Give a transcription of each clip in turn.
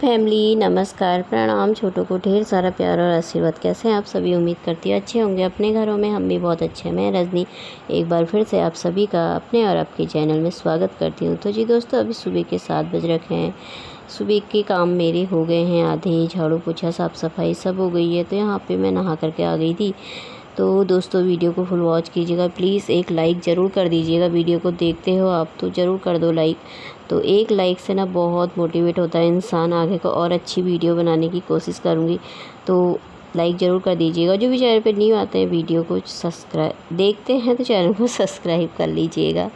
Family, नमस्कार, प्रणाम। छोटों को ढेर सारा प्यार और आशीर्वाद। कैसे हैं आप सभी? उम्मीद करती हूँ अच्छे होंगे। अपने घरों में हम भी बहुत अच्छे हैं। मैं रजनी एक बार फिर से आप सभी का अपने और आपके चैनल में स्वागत करती हूँ। तो जी दोस्तों, अभी सुबह के 7 बज रखे हैं। सुबह के काम मेरे हो गए हैं आधे, झाड़ू पोछा साफ़ सफाई सब हो गई है। तो यहाँ पे मैं नहा करके आ गई थी। तो दोस्तों, वीडियो को फुल वॉच कीजिएगा प्लीज़। एक लाइक ज़रूर कर दीजिएगा। वीडियो को देखते हो आप तो ज़रूर कर दो लाइक। तो एक लाइक से ना बहुत मोटिवेट होता है इंसान, आगे को और अच्छी वीडियो बनाने की कोशिश करूँगी। तो लाइक ज़रूर कर दीजिएगा। जो भी चैनल पे न्यू आते हैं, वीडियो को सब्सक्राइब देखते हैं तो चैनल को सब्सक्राइब कर लीजिएगा।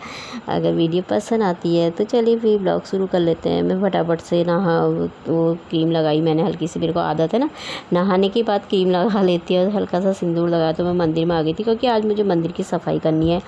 अगर वीडियो पसंद आती है तो चलिए फिर ब्लॉग शुरू कर लेते हैं। मैं फटाफट से नहा वो क्रीम लगाई मैंने हल्की सी। मेरे को आदत है ना नहाने के बाद क्रीम लगा लेती है और हल्का सा सिंदूर लगाया। तो मैं मंदिर में आ गई थी क्योंकि आज मुझे मंदिर की सफाई करनी है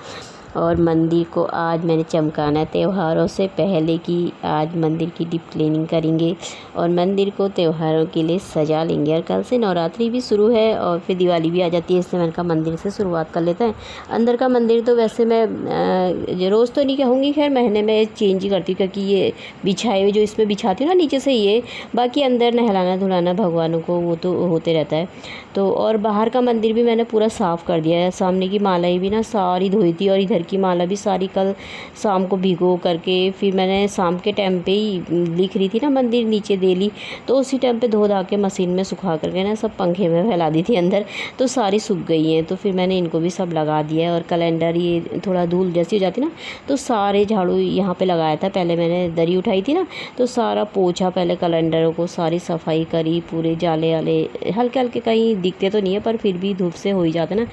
और मंदिर को आज मैंने चमकाना है। त्योहारों से पहले की आज मंदिर की डीप क्लीनिंग करेंगे और मंदिर को त्योहारों के लिए सजा लेंगे। और कल से नवरात्रि भी शुरू है और फिर दिवाली भी आ जाती है, इसलिए मैंने कहा मंदिर से शुरुआत कर लेते हैं। अंदर का मंदिर तो वैसे मैं रोज़ तो नहीं कहूँगी, खैर महीने में चेंज ही करती हूँ क्योंकि ये बिछाए हुए जो इसमें बिछाती हूँ ना नीचे से, ये बाकी अंदर नहलाना धुलाना भगवानों को वो तो होते रहता है। तो और बाहर का मंदिर भी मैंने पूरा साफ़ कर दिया है। सामने की मालाएँ भी ना सारी धोई थी और इधर की माला भी सारी कल शाम को भिगो करके फिर मैंने शाम के टाइम पे ही लिख रही थी ना मंदिर नीचे देली, तो उसी टाइम पे धो धा के मशीन में सुखा करके ना सब पंखे में फैला दी थी अंदर, तो सारी सूख गई हैं। तो फिर मैंने इनको भी सब लगा दिया है। और कैलेंडर ये थोड़ा धूल जैसी हो जाती ना, तो सारे झाड़ू यहाँ पे लगाया था। पहले मैंने दरी उठाई थी ना, तो सारा पोछा पहले कैलेंडरों को सारी सफाई करी, पूरे जाले वाले हल्के हल्के कहीं दिखते तो नहीं है पर फिर भी धूप से हो ही जाते ना,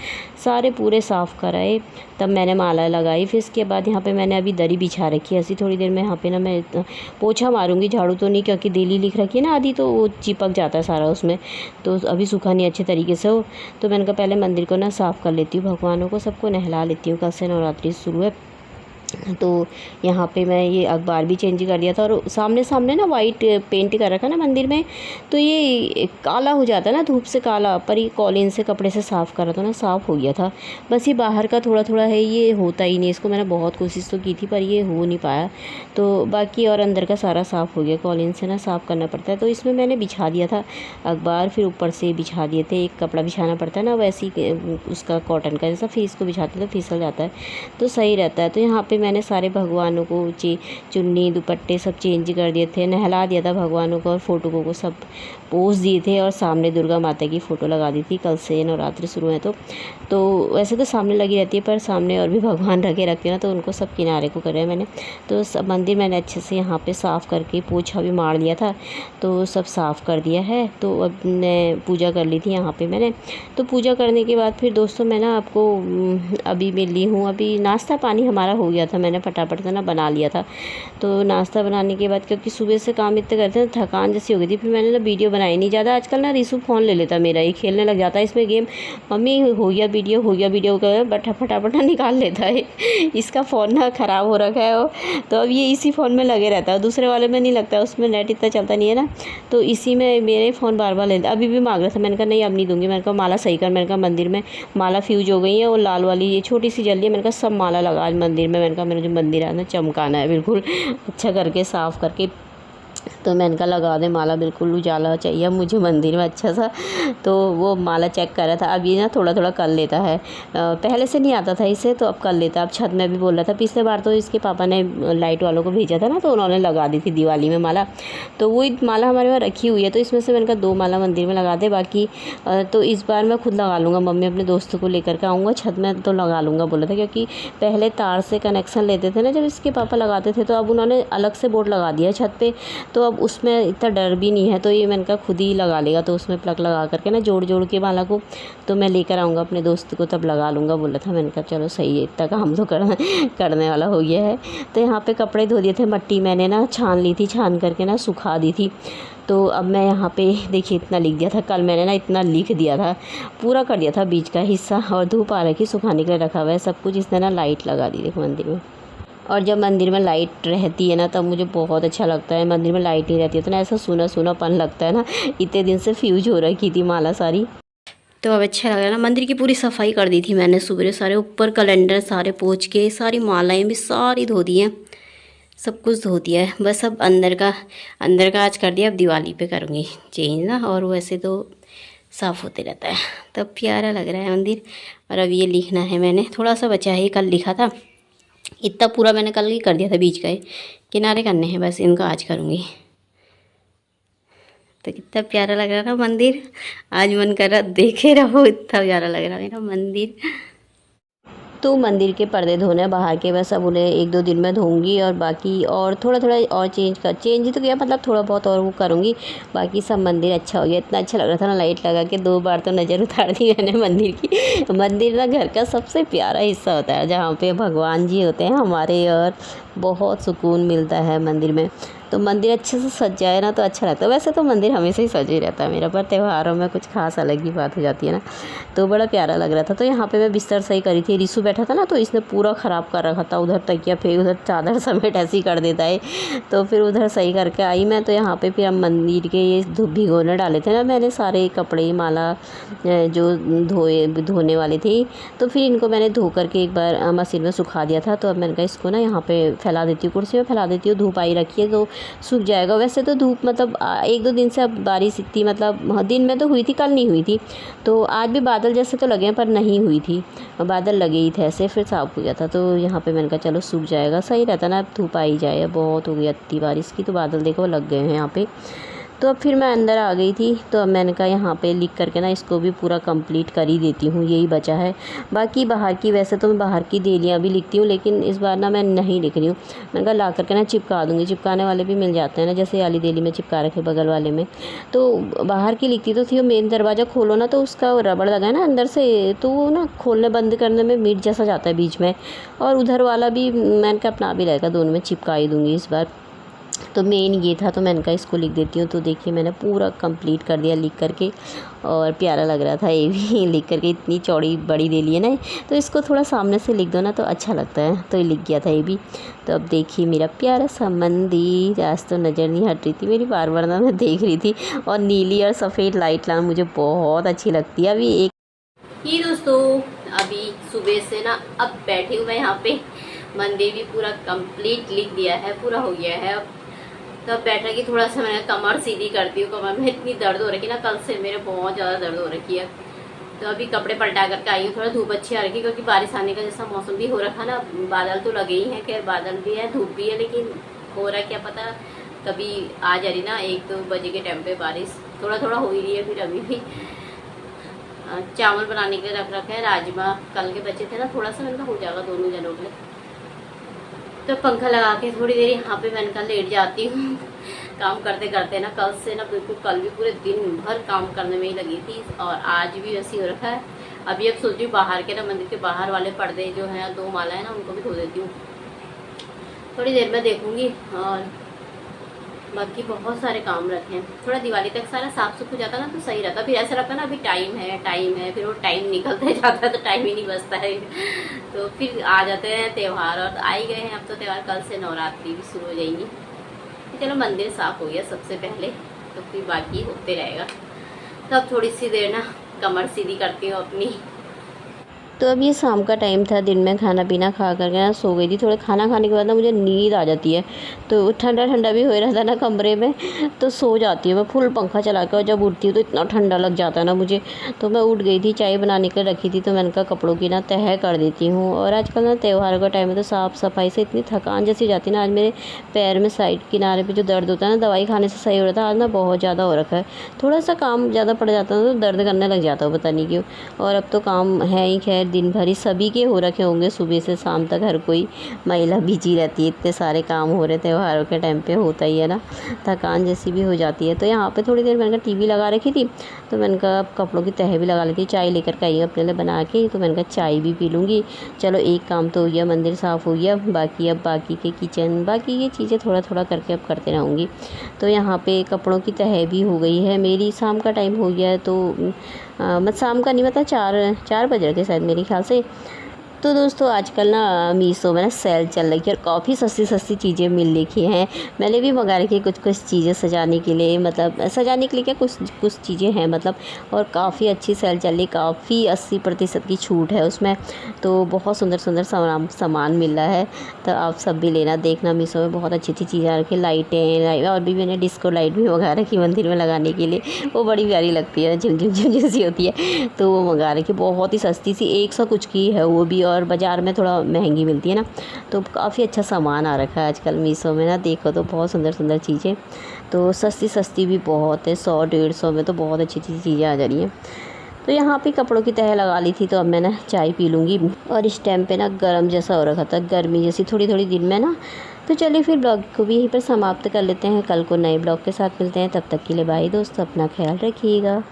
सारे पूरे साफ़ कराए। तब मैंने माला लगाई। फिर इसके बाद यहाँ पे मैंने अभी दरी बिछा रखी है। ऐसी थोड़ी देर में यहाँ पे ना मैं पोछा मारूंगी, झाड़ू तो नहीं क्योंकि देली लिख रखी है ना आधी, तो वो चिपक जाता है सारा उसमें, तो अभी सूखा नहीं अच्छे तरीके से हो। तो मैंने कहा पहले मंदिर को ना साफ़ कर लेती हूँ, भगवानों को सबको नहला लेती हूँ। कल से नवरात्रि शुरू है। तो यहाँ पे मैं ये अखबार भी चेंज कर दिया था और सामने सामने ना वाइट पेंट कर रखा ना मंदिर में, तो ये काला हो जाता है ना धूप से काला, पर ये कॉलिन से कपड़े से साफ़ करा तो ना साफ़ हो गया था। बस ये बाहर का थोड़ा थोड़ा है, ये होता ही नहीं। इसको मैंने बहुत कोशिश तो की थी पर ये हो नहीं पाया। तो बाकी और अंदर का सारा साफ़ हो गया, कॉलिन से ना साफ़ करना पड़ता है। तो इसमें मैंने बिछा दिया था अखबार, फिर ऊपर से बिछा दिए थे। एक कपड़ा बिछाना पड़ता है ना वैसे ही उसका कॉटन का, जैसा फिर इसको बिछाते तो फिसल जाता है तो सही रहता है। तो यहाँ पर मैंने सारे भगवानों को चुन्नी दुपट्टे सब चेंज कर दिए थे, नहला दिया था भगवानों को और फोटो को सब पोज दिए थे। और सामने दुर्गा माता की फ़ोटो लगा दी थी। कल से नवरात्रि शुरू है तो वैसे तो सामने लगी रहती है पर सामने और भी भगवान रखे रखते हैं ना, तो उनको सब किनारे को करे मैंने। तो सब मंदिर मैंने अच्छे से यहाँ पे साफ़ करके पोछा भी मार लिया था, तो सब साफ़ कर दिया है। तो अब मैं पूजा कर ली थी यहाँ पे मैंने। तो पूजा करने के बाद फिर दोस्तों मैं ना आपको अभी मिली हूँ। अभी नाश्ता पानी हमारा हो गया था, मैंने फटाफट से ना बना लिया था। तो नाश्ता बनाने के बाद क्योंकि सुबह से काम इतने करते हैं थकान जैसी हो गई थी, फिर मैंने ना वीडियो बनाई नहीं ज़्यादा। आजकल ना रिशु फ़ोन ले लेता मेरा, ये खेलने लग जाता है इसमें गेम। मम्मी हो गया वीडियो कर, बट फटाफट निकाल लेता है। इसका फ़ोन ना ख़राब हो रखा है वो, तो अब ये इसी फ़ोन में लगे रहता है, दूसरे वाले में नहीं लगता, उसमें नेट इतना चलता नहीं है ना, तो इसी में मेरे फ़ोन बार बार लेता। अभी भी मांग रहा था, मैंने कहा नहीं अब नहीं दूँगी। मैंने कहा माला सही कर, मैंने कहा मंदिर में माला फ्यूज हो गई है और लाल वाली ये छोटी सी जल रही है। मैंने कहा सब माला लगा आज मंदिर में। मैंने कहा मेरा जो मंदिर है ना चमकाना है बिल्कुल अच्छा करके साफ़ करके। तो मैंने कहा लगा दे माला, बिल्कुल उजाला चाहिए मुझे मंदिर में अच्छा सा। तो वो माला चेक कर रहा था। अब ये ना थोड़ा थोड़ा कर लेता है, पहले से नहीं आता था इसे, तो अब कर लेता। अब छत में भी बोल रहा था। पिछले बार तो इसके पापा ने लाइट वालों को भेजा था ना, तो उन्होंने लगा दी थी दिवाली में माला, तो वही माला हमारे वहाँ रखी हुई है। तो इसमें से मैंने कहा 2 माला मंदिर में लगा दे, बाकी तो इस बार मैं खुद लगा लूँगा। मम्मी अपने दोस्तों को लेकर के आऊँगा छत में तो लगा लूँगा बोला था, क्योंकि पहले तार से कनेक्शन लेते थे ना जब इसके पापा लगाते थे, तो अब उन्होंने अलग से बोर्ड लगा दिया छत पे, तो अब उसमें इतना डर भी नहीं है। तो ये मैंने कहा खुद ही लगा लेगा, तो उसमें प्लग लगा करके ना जोड़ जोड़ के माला को तो मैं लेकर आऊँगा अपने दोस्त को, तब लगा लूँगा बोला था। मैंने कहा चलो सही है, इतना काम तो करने वाला हो गया है। तो यहाँ पे कपड़े धो दिए थे, मट्टी मैंने ना छान ली थी, छान करके ना सुखा दी थी। तो अब मैं यहाँ पे देखिए इतना लिख दिया था, कल मैंने ना इतना लिख दिया था, पूरा कर दिया था बीच का हिस्सा। और धूप आ रखी, सुखाने के लिए रखा हुआ है सब कुछ। इसने ना लाइट लगा दी देखो मंदिर में। और जब मंदिर में लाइट रहती है ना तब मुझे बहुत अच्छा लगता है। मंदिर में लाइट नहीं रहती है तो ना ऐसा सूना सूनापन लगता है ना, इतने दिन से फ्यूज हो रखी थी माला सारी। तो अब अच्छा लग रहा है ना। मंदिर की पूरी सफाई कर दी थी मैंने सुबह, सारे ऊपर कैलेंडर सारे पोंछ के, सारी मालाएं भी सारी धो दी हैं, सब कुछ धो दिया है, बस अब अंदर का आज कर दिया। अब दिवाली पे करूँगी चेंज ना, और वैसे तो साफ़ होते रहता है। तब प्यारा लग रहा है मंदिर। और अब ये लिखना है, मैंने थोड़ा सा बचा है, कल लिखा था, इतना पूरा मैंने कल ही कर दिया था, बीच का ही किनारे करने हैं बस, इनको आज करूँगी। तो कितना प्यारा लग रहा ना मंदिर, आज मन कर रहा देखे रहो, इतना प्यारा लग रहा मेरा मंदिर। तो मंदिर के पर्दे धोने बाहर के, बस अब उन्हें 1-2 दिन में धोऊंगी, और बाकी और थोड़ा और चेंज ही तो किया, मतलब थोड़ा बहुत और वो करूँगी। बाकी सब मंदिर अच्छा हो गया, इतना अच्छा लग रहा था ना, लाइट लगा के 2 बार तो नज़र उतार दी मैंने मंदिर की। मंदिर ना घर का सबसे प्यारा हिस्सा होता है, जहाँ पे भगवान जी होते हैं हमारे, और बहुत सुकून मिलता है मंदिर में। तो मंदिर अच्छे से सज जाए ना तो अच्छा लगता है। वैसे तो मंदिर हमेशा ही सज ही रहता है मेरा, पर त्योहारों में कुछ खास अलग ही बात हो जाती है ना, तो बड़ा प्यारा लग रहा था। तो यहाँ पे मैं बिस्तर सही करी थी, रिशु बैठा था ना, तो इसने पूरा ख़राब कर रखा था, उधर तकिया फेंक, उधर चादर समेट ऐसे ही कर देता है। तो फिर उधर सही करके आई मैं। तो यहाँ पे फिर हम मंदिर के ये भिगोने डाले थे ना मैंने, सारे कपड़े माला जो धोने वाले थे, तो फिर इनको मैंने धो करके एक बार मशीन में सुखा दिया था। तो अब मैंने कहा इसको ना यहाँ पे फैला देती हूँ, कुर्सी में फैला देती हूँ, धूप आई रखी है तो सूख जाएगा। वैसे तो धूप मतलब 1-2 दिन से अब बारिश इतनी, मतलब दिन में तो हुई थी, कल नहीं हुई थी। तो आज भी बादल जैसे तो लगे हैं, पर नहीं हुई थी, बादल लगे ही थे ऐसे, फिर साफ हो गया था। तो यहाँ पे मैंने कहा चलो सूख जाएगा, सही रहता ना, अब धूप आई जाए, बहुत हो गई इतनी बारिश की। तो बादल देखो लग गए हैं यहाँ पे। तो अब फिर मैं अंदर आ गई थी, तो अब मैंने कहा यहाँ पे लिख करके ना इसको भी पूरा कंप्लीट कर ही देती हूँ, यही बचा है। बाकी बाहर की, वैसे तो मैं बाहर की देलियाँ भी लिखती हूँ, लेकिन इस बार ना मैं नहीं लिख रही हूँ। मैंने कहा ला करके ना चिपका दूँगी, चिपकाने वाले भी मिल जाते हैं ना, जैसे वाली देली में चिपका रखे बगल वाले में। तो बाहर की लिखती तो थी, वो मेन दरवाज़ा खोलो ना तो उसका रबड़ लगा है ना अंदर से, तो वो ना खोलने बंद करने में मीट जैसा जाता है बीच में। और उधर वाला भी मैंने कहा अपना भी रहेगा, दोनों में चिपका ही दूँगी इस बार। तो मेन ये था, तो मैंने कहा इसको लिख देती हूँ। तो देखिए मैंने पूरा कंप्लीट कर दिया लिख करके, और प्यारा लग रहा था ये भी लिख करके। इतनी चौड़ी बड़ी दे ली है ना, तो इसको थोड़ा सामने से लिख दो ना तो अच्छा लगता है, तो ये लिख गया था ये भी। तो अब देखिए मेरा प्यारा सा मंदिर, आज तो नज़र नहीं हट रही थी मेरी, बार बार ना मैं देख रही थी। और नीली और सफ़ेद लाइट लाना मुझे बहुत अच्छी लगती है। अभी एक ही दोस्तों, अभी सुबह से ना अब बैठी हूँ मैं यहाँ पे, मंदिर भी पूरा कंप्लीट लिख दिया है, पूरा हो गया है। अब तो अब बैठ रही, थोड़ा सा मैंने कमर सीधी करती हूँ, कमर में इतनी दर्द हो रखी ना, कल से मेरे बहुत ज़्यादा दर्द हो रखी है। तो अभी कपड़े पलटा करके आई हूँ, थोड़ा धूप अच्छी आ रही, क्योंकि बारिश आने का जैसा मौसम भी हो रखा ना, बादल तो लगे ही हैं, खैर बादल भी है धूप भी है, लेकिन हो रहा है क्या पता कभी आ जा रही ना 1-2 बजे के टाइम पे बारिश, थोड़ा थोड़ा हो ही रही है। फिर अभी भी चावल बनाने के लिए रख रखे हैं, राजमा कल के बचे थे ना, थोड़ा सा मैंने हो जाएगा दोनों जनों के लिए। तो पंखा लगा के थोड़ी देर यहाँ पे मैंने कहा लेट जाती हूँ। काम करते करते ना, कल से ना बिल्कुल, कल भी पूरे दिन भर काम करने में ही लगी थी, और आज भी वैसे हो रखा है। अभी अब सोच रही हूँ बाहर के ना, मंदिर के बाहर वाले पर्दे जो हैं 2 माला है ना, उनको भी धो देती हूँ, थोड़ी देर में देखूँगी। और बाकी बहुत सारे काम रखे हैं, थोड़ा दिवाली तक सारा साफ सुख हो जाता ना तो सही रहता। फिर ऐसा लगता ना अभी टाइम है, फिर वो टाइम निकलता जाता है, तो टाइम ही नहीं बचता है। तो फिर आ जाते हैं त्यौहार, और आ ही गए हैं अब तो त्यौहार, कल से नवरात्रि भी शुरू हो जाएंगी। चलो मंदिर साफ हो गया सबसे पहले, तो फिर बाकी होते रहेगा। तो अब थोड़ी सी देर ना कमर सीधी करती हूँ अपनी। तो अब ये शाम का टाइम था, दिन में खाना पीना खा करके ना सो गई थी। थोड़े खाना खाने के बाद ना मुझे नींद आ जाती है, तो ठंडा ठंडा भी हो रहा था ना कमरे में, तो सो जाती हूँ मैं फुल पंखा चला के। और जब उठती हूँ तो इतना ठंडा लग जाता है ना मुझे। तो मैं उठ गई थी, चाय बनाने के रखी थी, तो मैंने कहा कपड़ों की ना तह कर देती हूँ। और आजकल ना त्यौहार का टाइम है, तो साफ़ सफाई से इतनी थकान जैसी जाती है ना। आज मेरे पैर में साइड किनारे पर जो दर्द होता है ना, दवाई खाने से सही हो रहा था, आज ना बहुत ज़्यादा हो रखा है। थोड़ा सा काम ज़्यादा पड़ जाता है तो दर्द करने लग जाता है, पता नहीं क्यों। और अब तो काम है ही, खैर दिन भर ही सभी के हो रखे होंगे, सुबह से शाम तक हर कोई महिला बिजी रहती है, इतने सारे काम हो रहे त्योहारों के टाइम पे, होता ही है ना, थकान जैसी भी हो जाती है। तो यहाँ पे थोड़ी देर मैंने कहा टीवी लगा रखी थी, तो मैंने कहा अब कपड़ों की तह भी लगा लेती, चाय लेकर के आई हूँ अपने लिए बना के, तो मैंने कहा चाय भी पी लूँगी। चलो एक काम तो हो गया, मंदिर साफ़ हो गया, बाकी अब बाकी के किचन, बाकी ये चीज़ें थोड़ा थोड़ा करके अब करते रहूँगी। तो यहाँ पे कपड़ों की तह भी हो गई है मेरी, शाम का टाइम हो गया है। तो मत शाम का नहीं, मतलब 4 बज रहे थे शायद मेरे ख्याल से। तो दोस्तों आजकल ना मीशो में ना सेल चल रही है और काफ़ी सस्ती सस्ती चीज़ें मिल रखी हैं। मैंने भी मंगा रखी है कुछ कुछ चीज़ें सजाने के लिए, मतलब सजाने के लिए क्या, कुछ कुछ चीज़ें हैं मतलब। और काफ़ी अच्छी सेल चल रही, काफ़ी 80% की छूट है उसमें। तो बहुत सुंदर सुंदर सामान मिल रहा है। तो आप सब भी लेना, देखना मीशो में बहुत अच्छी अच्छी चीज़ें आ रखी, लाइटें और भी मैंने डिस्को लाइट भी मंगा रखी मंदिर में लगाने के लिए। वो बड़ी प्यारी लगती है, झिमझिम झिमझिम सी होती है। तो वो मंगा रखी, बहुत ही सस्ती सी 100 कुछ की है वो भी, और बाज़ार में थोड़ा महंगी मिलती है ना। तो काफ़ी अच्छा सामान आ रखा है आजकल मीशो में ना, देखो तो बहुत सुंदर सुंदर चीज़ें। तो सस्ती सस्ती भी बहुत है, 100-150 में तो बहुत अच्छी अच्छी चीज़ें आ जा रही हैं। तो यहाँ पे कपड़ों की तह लगा ली थी, तो अब मैं ना चाय पी लूँगी। और इस टाइम पे ना गर्म जैसा हो रखा था, गर्मी जैसी थोड़ी थोड़ी दिन में ना। तो चलिए फिर ब्लॉग को भी यहीं पर समाप्त कर लेते हैं, कल को नए ब्लॉग के साथ मिलते हैं। तब तक के लिए बाय दोस्तों, अपना ख्याल रखिएगा।